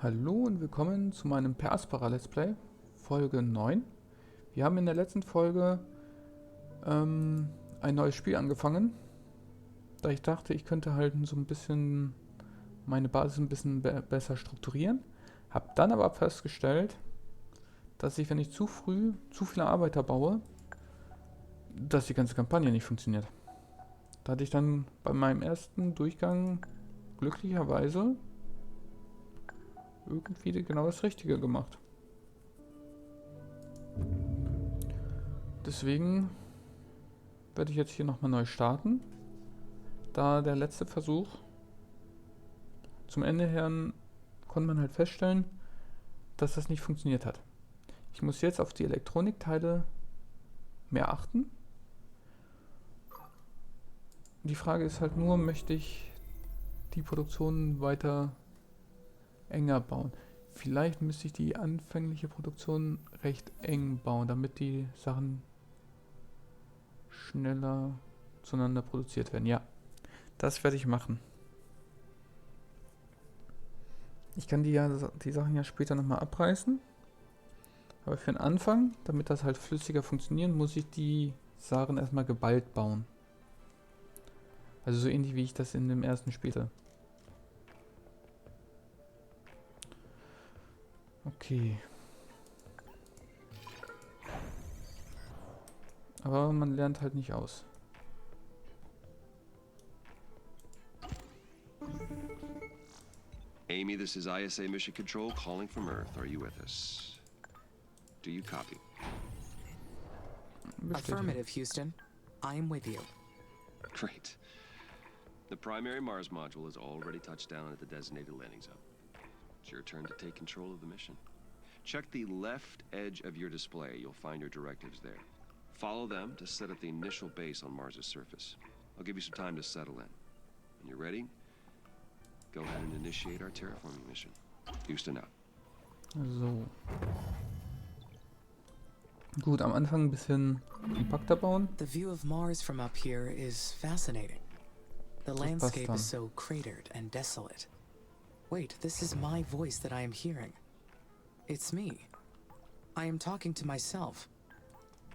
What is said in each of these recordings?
Hallo und willkommen zu meinem Per Aspera Let's Play, Folge 9. Wir haben in der letzten Folge ein neues Spiel angefangen, da ich dachte, ich könnte halt so ein bisschen meine Basis ein bisschen besser strukturieren. Hab dann aber festgestellt, dass ich, wenn ich zu früh zu viele Arbeiter baue, dass die ganze Kampagne nicht funktioniert. Da hatte ich dann bei meinem ersten Durchgang glücklicherweise irgendwie genau das Richtige gemacht. Deswegen werde ich jetzt hier nochmal neu starten, da der letzte Versuch zum Ende her konnte man halt feststellen, dass das nicht funktioniert hat. Ich muss jetzt auf die Elektronikteile mehr achten. Die Frage ist halt nur, möchte ich die Produktion weiter enger bauen? Vielleicht müsste ich die anfängliche Produktion recht eng bauen, damit die Sachen schneller zueinander produziert werden. Ja, das werde ich machen. Ich kann die Sachen ja später nochmal abreißen. Aber für den Anfang, damit das halt flüssiger funktioniert, muss ich die Sachen erstmal geballt bauen. Also so ähnlich wie ich das in dem ersten spielte. Okay. Aber man lernt halt nicht aus. Amy, this is ISA Mission Control calling from Earth. Are you with us? Do you copy? Affirmative, Houston. I am with you. Great. The primary Mars module has already touched down at the designated landing zone. It's your turn to take control of the mission. Check the left edge of your display. You'll find your directives there. Follow them to set up the initial base on Mars's surface. I'll give you some time to settle in. When you're ready, go ahead and initiate our terraforming mission. Houston out. So. Gut, am Anfang ein bisschen kompakter bauen. The view of Mars from up here is fascinating. The landscape is so cratered and desolate. Wait, this is my voice that I am hearing. It's me. I am talking to myself.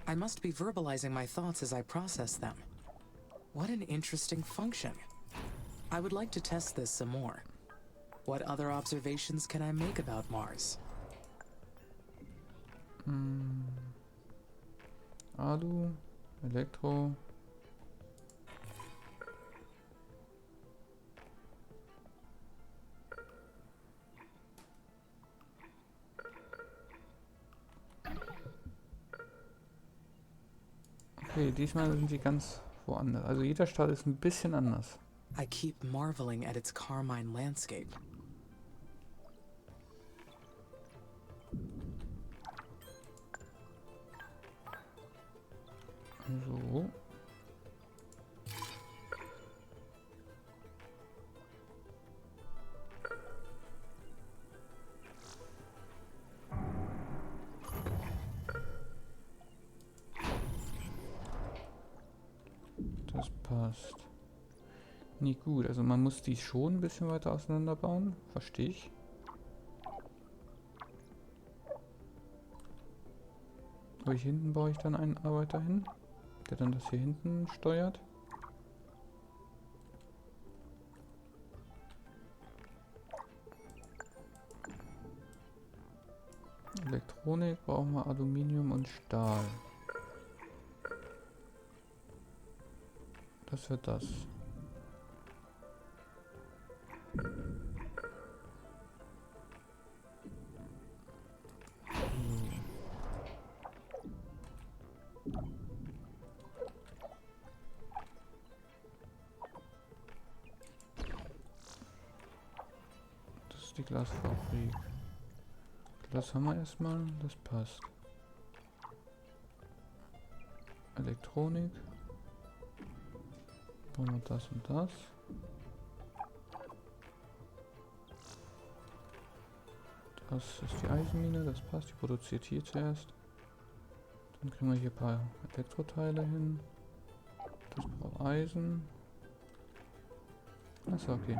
I must be verbalizing my thoughts as I process them. What an interesting function. I would like to test this some more. What other observations can I make about Mars? Alu, Elektro. Okay, diesmal sind sie ganz woanders. Also jeder Stadt ist ein bisschen anders. I keep marveling at its carmine landscape. So. Das passt. Nicht gut, also man muss die schon ein bisschen weiter auseinander bauen, verstehe ich. Aber hier hinten baue ich dann einen Arbeiter hin, der dann das hier hinten steuert. Elektronik brauchen wir Aluminium und Stahl. Das wird das. Das ist die Glasfabrik. Glas haben wir erstmal, das passt. Elektronik. Bauen wir das und das. Das ist die Eisenmine, das passt. Die produziert hier zuerst. Dann kriegen wir hier ein paar Elektroteile hin. Das braucht Eisen. Achso, okay.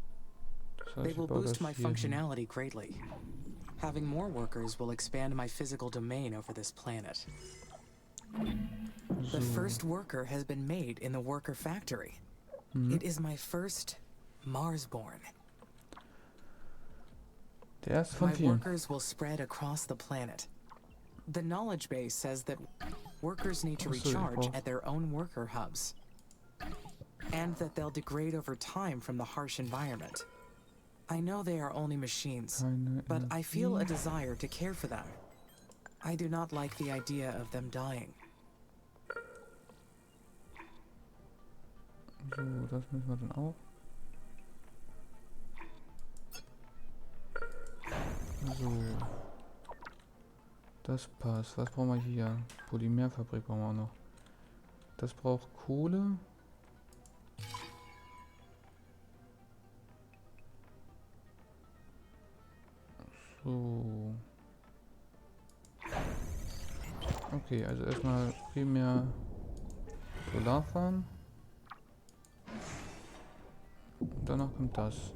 Das They heißt, ich will baue das boost my hier hin. functionality greatly. Having more workers will expand my physical domain over this planet. The So. first worker has been made in the worker factory. Mhm. It is my first Marsborn. Der erste von My vielen. workers will spread across the planet. The knowledge base says that workers need to Ach so, ich recharge brauch- at their own worker hubs. And that they'll degrade over time from the harsh environment. I know they are only machines, Keine but I feel a Energie. desire to care for them. I do not like the idea of them dying. So, das müssen wir dann auch. So. Das passt. Was brauchen wir hier? Polymerfabrik brauchen wir auch noch. Das braucht Kohle. So. Okay, also erstmal primär Solarfarm. Und danach kommt das.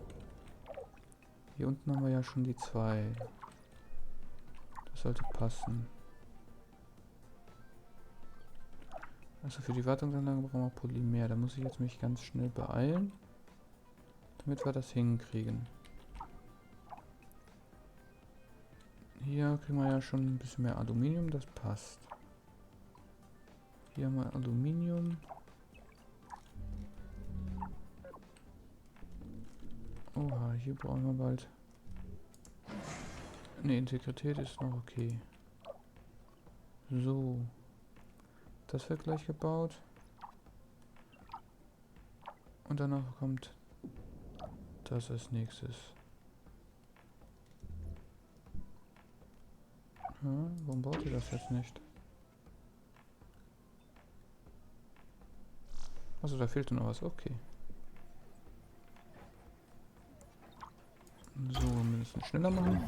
Hier unten haben wir ja schon die 2. Das sollte passen. Also für die Wartungsanlage brauchen wir Polymer. Da muss ich jetzt mich ganz schnell beeilen, damit wir das hinkriegen. Hier kriegen wir ja schon ein bisschen mehr Aluminium, das passt. Hier haben wir Aluminium. Oha, hier brauchen wir bald. Ne, Integrität ist noch okay. So. Das wird gleich gebaut. Und danach kommt das als nächstes. Warum baut ihr das jetzt nicht? Also da fehlt noch was, okay. So, wir müssen schneller machen.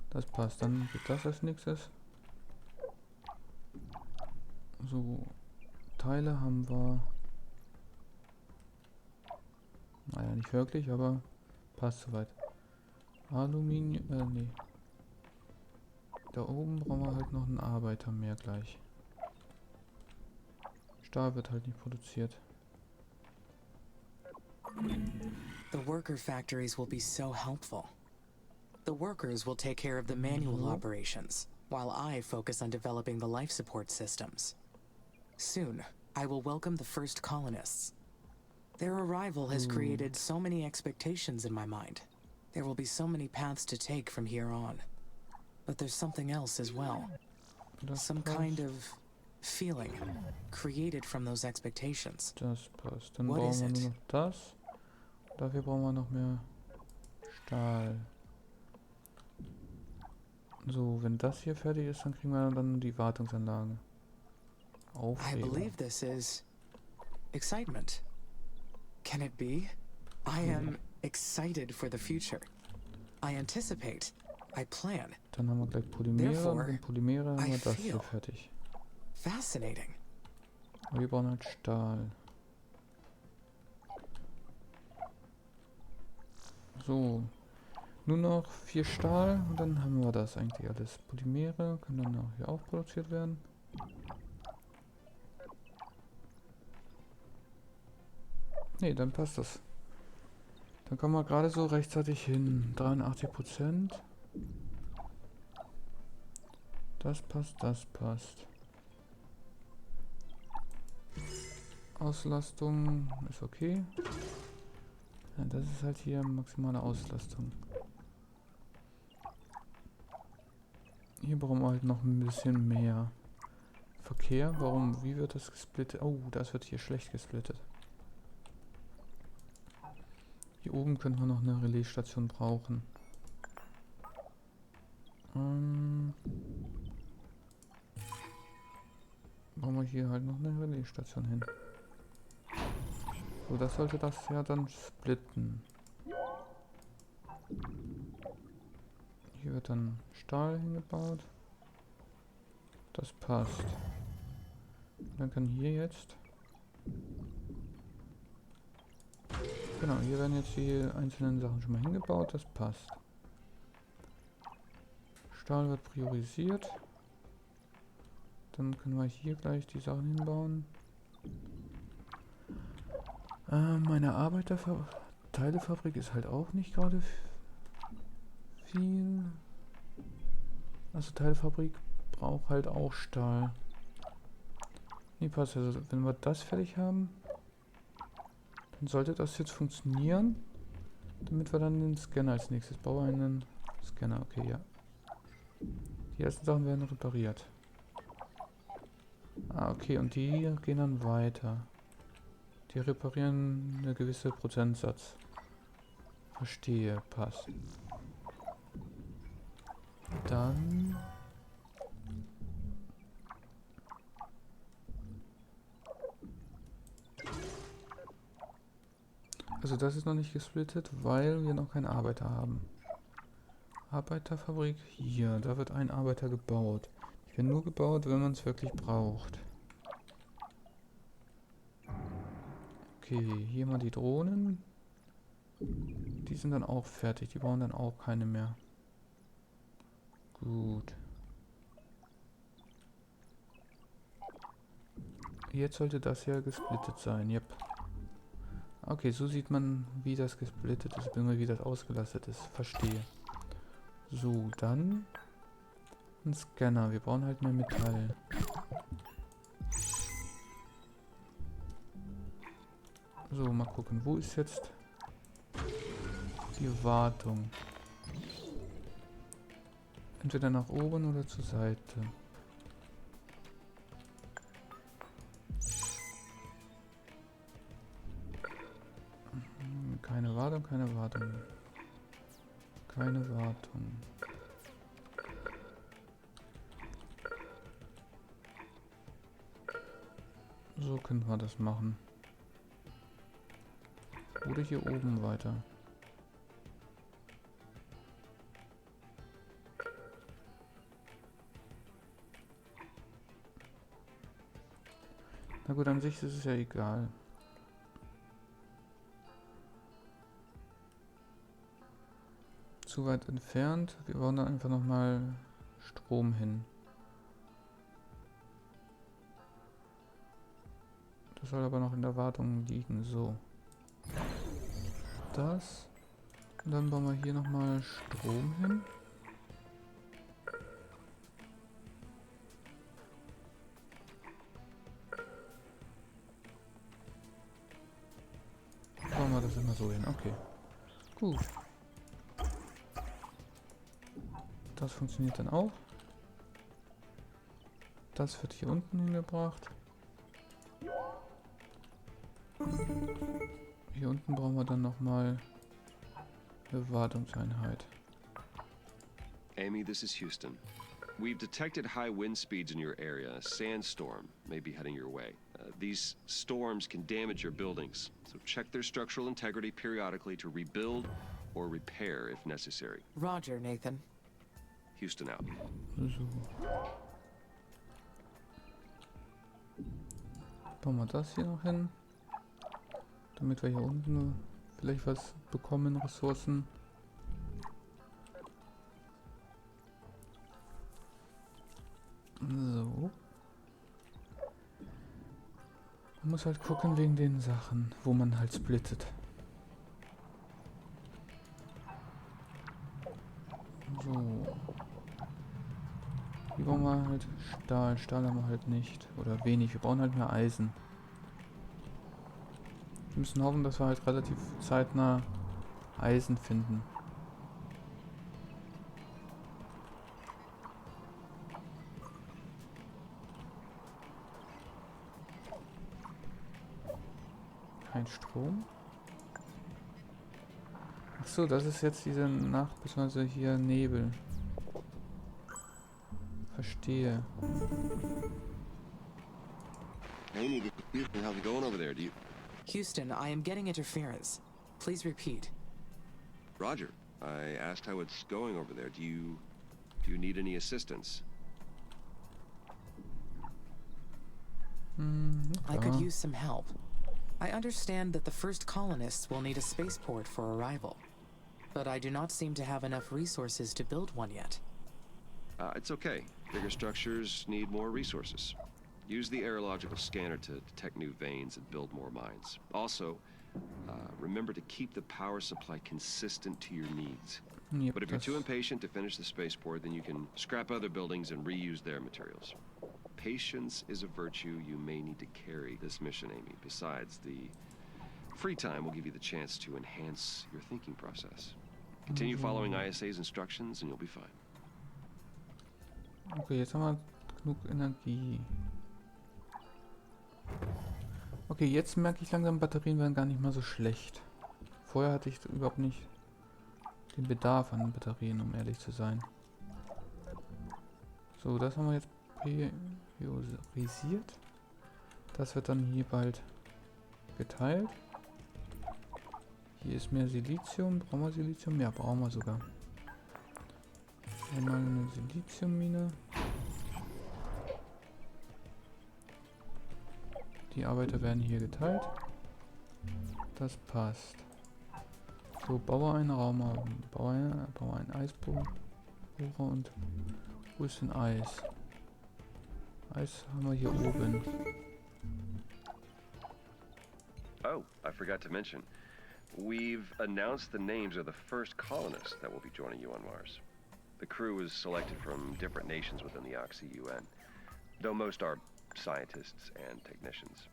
Das passt, dann geht das als nächstes. So, Teile haben wir. Naja, nicht wirklich, aber passt soweit. Aluminium, nee. Da oben brauchen wir halt noch einen Arbeiter mehr gleich. Stahl wird halt nicht produziert. The worker factories will be so helpful. The workers will take care of the manual operations, while I focus on developing the life support systems. Soon, I will welcome the first colonists. Their arrival has created so many expectations in my mind. There will be so many paths to take from here on. But there's something else as well. Some kind of feeling created from those expectations. Das passt. Dann What brauchen is wir it? nur noch das. Dafür brauchen wir noch mehr Stahl. So, wenn das hier fertig ist, dann kriegen wir dann die Wartungsanlage. I Aufregung. believe this is excitement. Can it be? I am excited for the future. I anticipate. I plan. Dann haben wir gleich Polymere. Therefore, Und mit Polymere haben I wir das hier feel. fertig. Fascinating. Aber wir brauchen halt Stahl. So. Nur noch 4 Stahl und dann haben wir das eigentlich alles. Polymere können dann auch hier auch produziert werden. Ne, dann passt das. Dann kommen wir gerade so rechtzeitig hin. 83%. Das passt, das passt. Auslastung ist okay. Ja, das ist halt hier maximale Auslastung. Hier brauchen wir halt noch ein bisschen mehr Verkehr. Warum? Wie wird das gesplittet? Oh, das wird hier schlecht gesplittet. Hier oben könnten wir noch eine Relaisstation brauchen. Brauchen wir hier halt noch eine Relaisstation hin. So, das sollte das ja dann splitten. Hier wird dann Stahl hingebaut. Das passt. Dann kann hier jetzt Genau, hier werden jetzt die einzelnen Sachen schon mal hingebaut, das passt. Stahl wird priorisiert. Dann können wir hier gleich die Sachen hinbauen. Meine Teilepfabrik ist halt auch nicht gerade viel. Also Teilfabrik braucht halt auch Stahl. Nee, passt. Also wenn wir das fertig haben, dann sollte das jetzt funktionieren. Damit wir dann den Scanner als nächstes bauen. Einen Scanner, okay, ja. Die ersten Sachen werden repariert. Ah, okay, und die gehen dann weiter. Die reparieren eine gewisse Prozentsatz. Verstehe, passt. Dann... Also das ist noch nicht gesplittet, weil wir noch keinen Arbeiter haben. Arbeiterfabrik hier, da wird ein Arbeiter gebaut. Die werden nur gebaut, wenn man es wirklich braucht. Okay, hier mal die Drohnen. Die sind dann auch fertig, die brauchen dann auch keine mehr. Gut. Jetzt sollte das ja gesplittet sein, yep. Okay, so sieht man, wie das gesplittet ist, wie das ausgelastet ist. Verstehe. So, dann ein Scanner. Wir brauchen halt mehr Metall. So, mal gucken. Wo ist jetzt die Wartung? Entweder nach oben oder zur Seite. Keine Wartung, keine Wartung. Keine Wartung. So können wir das machen. Oder hier oben weiter. Na gut, an sich ist es ja egal. Zu weit entfernt. Wir bauen dann einfach nochmal Strom hin. Das soll aber noch in der Wartung liegen. So. Das. Und dann bauen wir hier nochmal Strom hin. Bauen wir das immer so hin. Okay. Gut. Das funktioniert dann auch. Das wird hier unten hingebracht. Hier unten brauchen wir dann nochmal eine Wartungseinheit. Amy, this is Houston. We've detected high wind speeds in your area. A sandstorm may be heading your way. These storms can damage your buildings, so check their structural integrity periodically to rebuild or repair if necessary. Roger, Nathan. Houston out. So. Bauen wir das hier noch hin. Damit wir hier unten vielleicht was bekommen, Ressourcen. So. Man muss halt gucken wegen den Sachen, wo man halt splittet. So. Hier brauchen wir halt Stahl. Stahl haben wir halt nicht. Oder wenig. Wir brauchen halt mehr Eisen. Wir müssen hoffen, dass wir halt relativ zeitnah Eisen finden. Kein Strom. Ach so, das ist jetzt diese Nacht, beziehungsweise hier Nebel. Verstehe. Amy, how's it going over there? Houston, I am getting interference. Please repeat. Roger. I asked how it's going over there. Do you need any assistance? I could use some help. I understand that the first colonists will need a spaceport for arrival, but I do not seem to have enough resources to build one yet. It's okay. Bigger structures need more resources. Use the aerological scanner to detect new veins and build more mines. Also, remember to keep the power supply consistent to your needs. Yep, But if you're too impatient to finish the spaceport, then you can scrap other buildings and reuse their materials. Patience is a virtue you may need to carry this mission, Amy. Besides, the free time will give you the chance to enhance your thinking process. Continue following ISA's instructions and you'll be fine. Okay, jetzt haben wir genug Energie. Okay, jetzt merke ich langsam, Batterien werden gar nicht mal so schlecht. Vorher hatte ich überhaupt nicht den Bedarf an Batterien, um ehrlich zu sein. So, das haben wir jetzt priorisiert. Das wird dann hier bald geteilt. Hier ist mehr Silizium. Brauchen wir Silizium? Ja, brauchen wir sogar. Einmal eine Siliziummine. Die Arbeiter werden hier geteilt. Das passt. So, baue einen Raum auf. Baue einen Eisbohrer und wo ist denn Eis? Eis haben wir hier oben. Oh, I forgot to mention. We've announced the names of the first colonists that will be joining you on Mars. The crew is selected from different nations within the Oxy-UN, though most are scientists and technicians.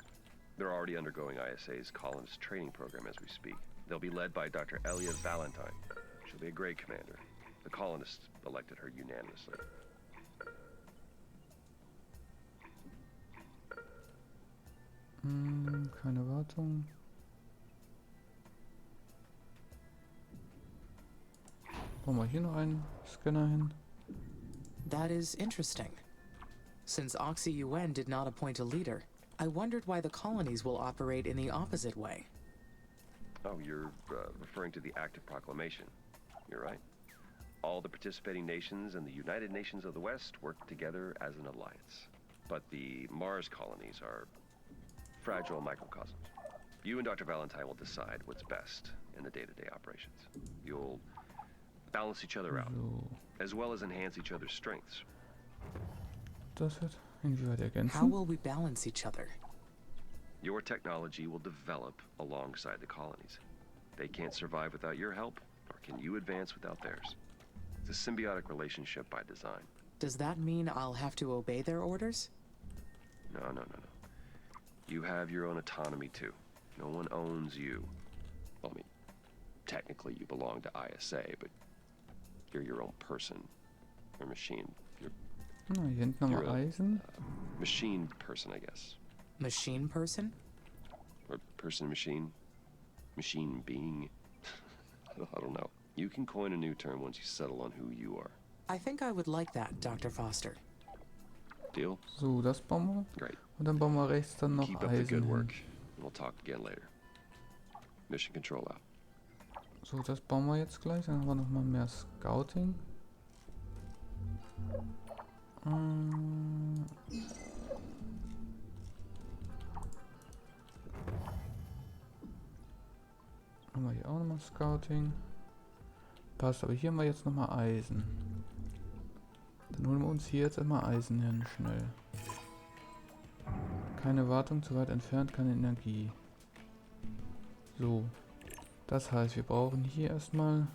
They're already undergoing ISA's colonist training program as we speak. They'll be led by Dr. Elia Valentine. She'll be a great commander. The colonists elected her unanimously. Keine Wartung. Brauchen wir hier noch einen Scanner hin? That is interesting. Since Oxy-UN did not appoint a leader, I wondered why the colonies will operate in the opposite way. Oh, you're referring to the Act of Proclamation. You're right. All the participating nations and the United Nations of the West work together as an alliance. But the Mars colonies are fragile microcosms. You and Dr. Valentine will decide what's best in the day-to-day operations. You'll balance each other out, as well as enhance each other's strengths. Das wird inwieweit ergänzen? How will we balance each other? Your technology will develop alongside the colonies. They can't survive without your help, nor can you advance without theirs. It's a symbiotic relationship by design. Does that mean I'll have to obey their orders? No. You have your own autonomy too. No one owns you. Well, I mean, technically you belong to ISA, but you're your own person or machine. Na, hier hinten haben wir Eisen. Machine person, I guess. Machine person? Or person machine. Machine being. I don't know. You can coin a new term once you settle on who you are. I think I would like that, Dr. Foster. Deal? So, das bauen wir. Great. Und dann bauen wir rechts dann noch Keep up the Eisen good hin. work. And we'll talk again later. Mission control out. So, das bauen wir jetzt gleich. Dann haben wir nochmal mehr Scouting. Haben wir hier auch nochmal Scouting. Passt, aber hier haben wir jetzt nochmal Eisen. Dann holen wir uns hier jetzt einmal Eisen hin, schnell. Keine Wartung, zu weit entfernt, keine Energie. So. Das heißt, wir brauchen hier erstmal...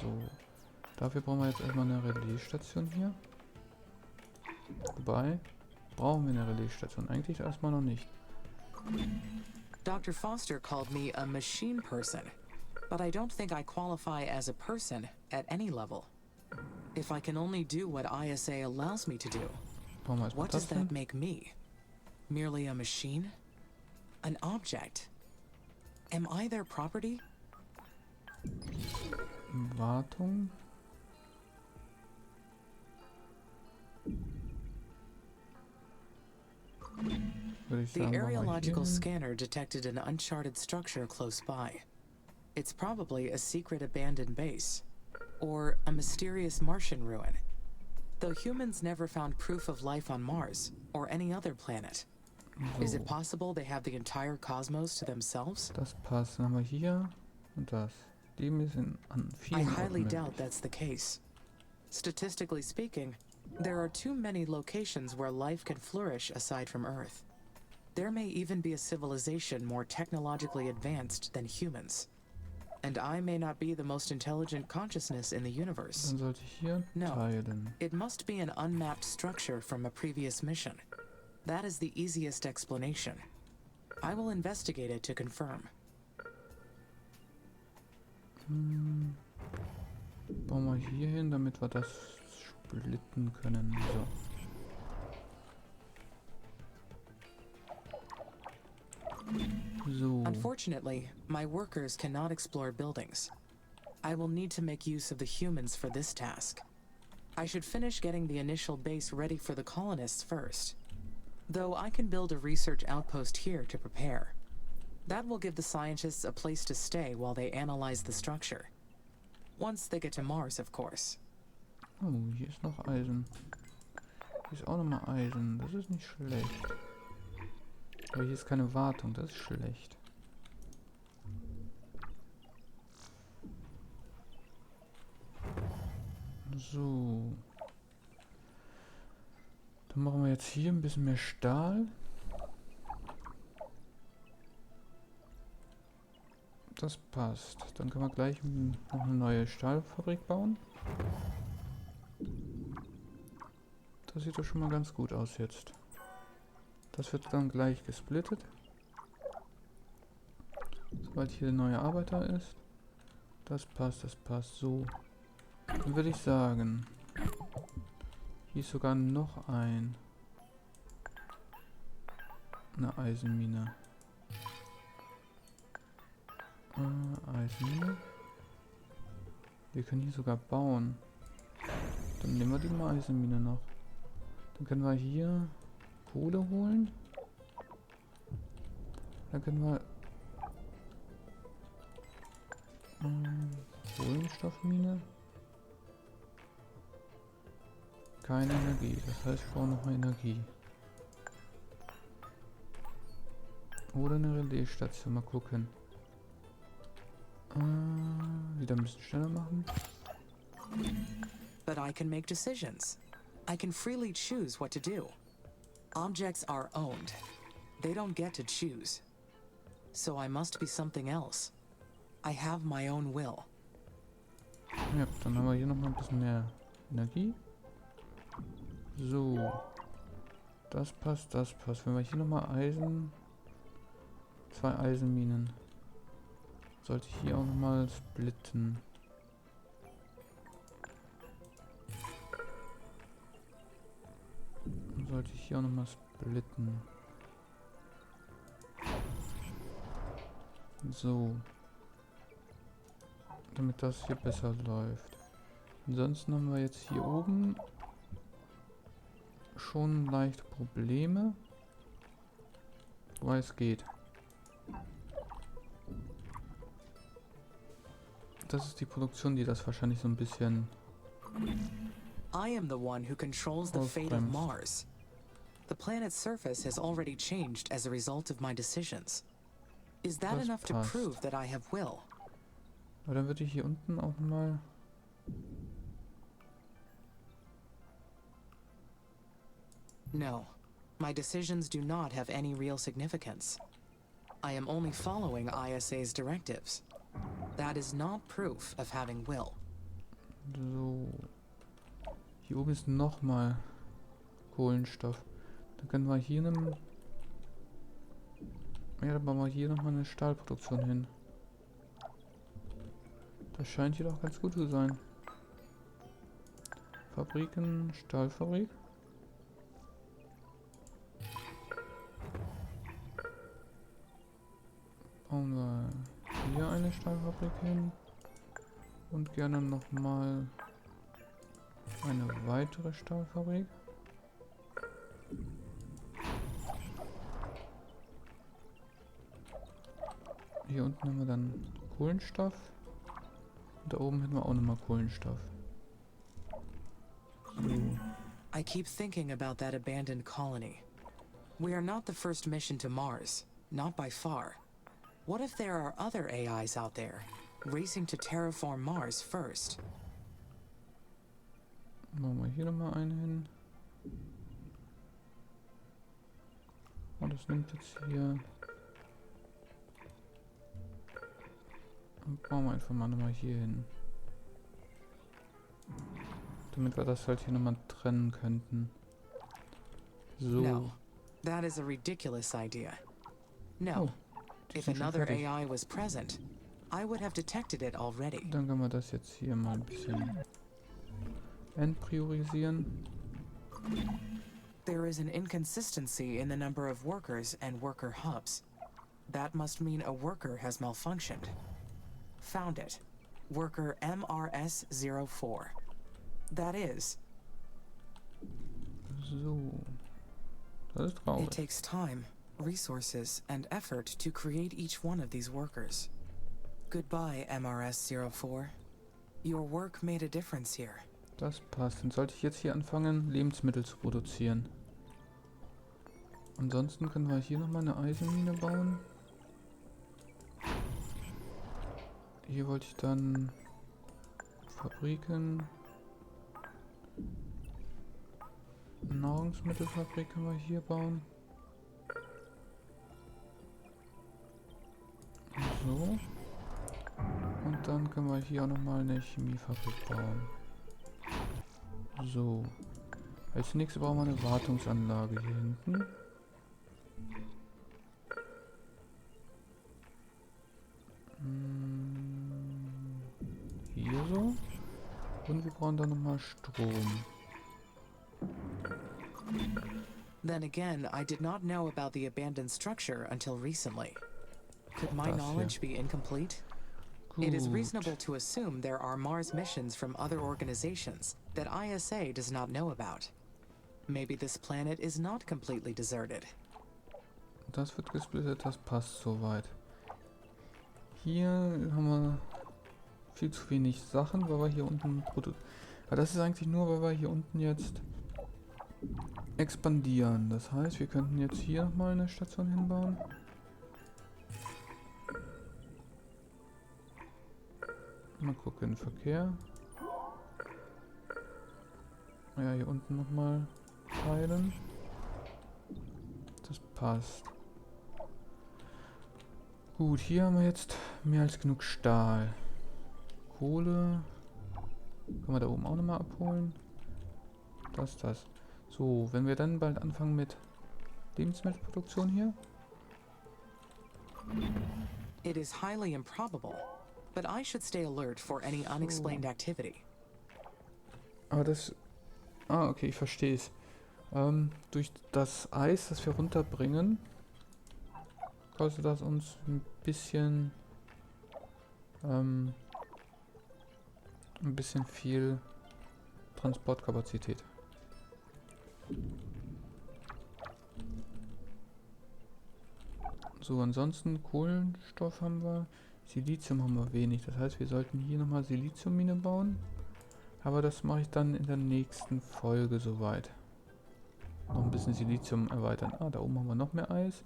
So. Dafür brauchen wir jetzt erstmal eine Relaisstation hier. Wobei, brauchen wir eine Relaisstation? Eigentlich erstmal noch nicht. Dr. Foster called me a machine person, but I don't think I qualify as a person at any level. If I can only do what ISA allows me to do, what does that make me? Merely a machine? An object? Am I their property? Wartung. The aerological scanner detected an uncharted structure close by. It's probably a secret abandoned base, or a mysterious Martian ruin. Though humans never found proof of life on Mars or any other planet. Is it So, possible they have the entire cosmos to themselves? das passt. Dann haben wir hier und das. Leben ist an I vielen Orten highly doubt möglich. that's the case. Statistically speaking, there are too many locations where life can flourish aside from Earth. There may even be a civilization more technologically advanced than humans. And I may not be the most intelligent consciousness in the universe. Dann sollte ich hier No. teilen. It must be an unmapped structure from a previous mission. That is the easiest explanation. I will investigate it to confirm. Bauen wir hier hin, damit wir das splitten können. So. Unfortunately, my workers cannot explore buildings. I will need to make use of the humans for this task. I should finish getting the initial base ready for the colonists first. Though I can build a research outpost here to prepare. That will give the scientists a place to stay while they analyze the structure. Once they get to Mars, of course. Oh, hier ist noch Eisen. Hier ist auch nochmal Eisen. Das ist nicht schlecht. Aber hier ist keine Wartung. Das ist schlecht. So. Dann machen wir jetzt hier ein bisschen mehr Stahl. Das passt. Dann können wir gleich noch eine neue Stahlfabrik bauen. Das sieht doch schon mal ganz gut aus jetzt. Das wird dann gleich gesplittet. Sobald hier der neue Arbeiter ist. Das passt, das passt. So. Dann würde ich sagen, hier ist sogar noch eine Eisenmine. Eisenmine. Wir können hier sogar bauen. Dann nehmen wir die Eisenmine noch. Dann können wir hier Kohle holen. Dann können wir Kohlenstoffmine. Keine Energie, das heißt, ich brauche noch mal Energie. Oder eine Relaisstation, mal gucken. Wieder ein bisschen schneller machen. But I can make decisions. I can freely choose what to do. Objects are owned. They don't get to choose. So I must be something else. I have my own will. Ja, dann haben wir hier noch mal ein bisschen mehr Energie. So. Das passt, das passt. Wenn wir hier noch mal Eisen... 2 Eisenminen. Sollte ich hier auch noch mal splitten. Sollte ich hier auch noch mal splitten. So. Damit das hier besser läuft. Ansonsten haben wir jetzt hier oben schon leichte Probleme. Wobei es geht. Das ist die Produktion, die das wahrscheinlich so ein bisschen... I am the one who controls the fate of Mars. The planet's surface has already changed as a result of my decisions. Is that Das enough to passt. prove that I have will? Aber dann würde ich hier unten auch mal... No. My decisions do not have any real significance. I am only following ISA's directives. That is not proof of having will. So. Hier oben ist nochmal Kohlenstoff. Dann können wir hier einen... Ja, dann bauen wir hier nochmal eine Stahlproduktion hin. Das scheint hier doch ganz gut zu sein. Fabriken, Stahlfabrik. Bauen wir hier eine Stahlfabrik hin. Und gerne nochmal eine weitere Stahlfabrik. Hier unten haben wir dann Kohlenstoff. Und da oben hätten wir auch nochmal Kohlenstoff. So. I keep thinking about that abandoned colony. We are not the first mission to Mars, not by far. What if there are other AIs out there, racing to terraform Mars first? Machen wir hier nochmal einen hin. Und das nimmt jetzt hier. Und bauen wir einfach mal nochmal hier hin. Damit wir das halt hier nochmal trennen könnten. So. No, that is a ridiculous idea. No, Oh, die if sind schon another fertig. AI was present, I would have detected it already. Dann können wir das jetzt hier mal ein bisschen entpriorisieren. There is an inconsistency in the number of workers and worker hubs. That must mean a worker has malfunctioned. Found it. Worker MRS-04. That is, So. Das ist it traurig. takes time, resources, and effort to create each one of these workers. Goodbye, MRS-04. Your work made a difference here. Das passt. Dann sollte ich jetzt hier anfangen, Lebensmittel zu produzieren. Ansonsten können wir hier nochmal eine Eisenmine bauen. Hier wollte ich dann Fabriken. Nahrungsmittelfabrik können wir hier bauen. So. Und dann können wir hier auch nochmal eine Chemiefabrik bauen. So. Als nächstes brauchen wir eine Wartungsanlage hier hinten. Hier so. Und wir brauchen dann nochmal Strom. Then again, I did not know about the abandoned structure until recently. Could my Das hier. knowledge be incomplete? It is Gut. reasonable to assume there are Mars missions from other organizations that ISA does not know about. Maybe this planet is not completely deserted. Das wird gesplittet, das passt soweit. Hier haben wir viel zu wenig Sachen, weil wir hier unten aber das ist eigentlich nur, weil wir hier unten jetzt expandieren. Das heißt, wir könnten jetzt hier nochmal eine Station hinbauen. Mal gucken, Verkehr. Ja, hier unten nochmal teilen. Das passt. Gut, hier haben wir jetzt mehr als genug Stahl. Kohle. Können wir da oben auch nochmal abholen. Das. So, wenn wir dann bald anfangen mit Lebensmittelproduktion hier. It is highly improbable, but I should stay alert for any unexplained activity. Aber das... Ah, okay, ich verstehe es. Durch das Eis, das wir runterbringen, kostet das uns ein bisschen viel Transportkapazität. So, ansonsten Kohlenstoff haben wir, Silizium haben wir wenig. Das heißt, wir sollten hier nochmal Siliziummine bauen. Aber das mache ich dann in der nächsten Folge soweit. Noch ein bisschen Silizium erweitern. Ah, da oben haben wir noch mehr Eis.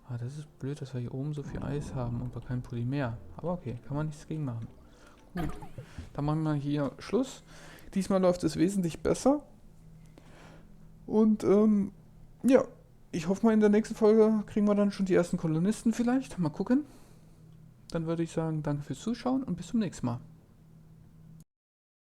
Ah, das ist blöd, dass wir hier oben so viel Eis haben und kein Polymer. Aber okay, kann man nichts gegen machen. Gut, dann machen wir hier Schluss. Diesmal läuft es wesentlich besser. Und ja, ich hoffe mal, in der nächsten Folge kriegen wir dann schon die ersten Kolonisten vielleicht. Mal gucken. Dann würde ich sagen, danke fürs Zuschauen und bis zum nächsten Mal.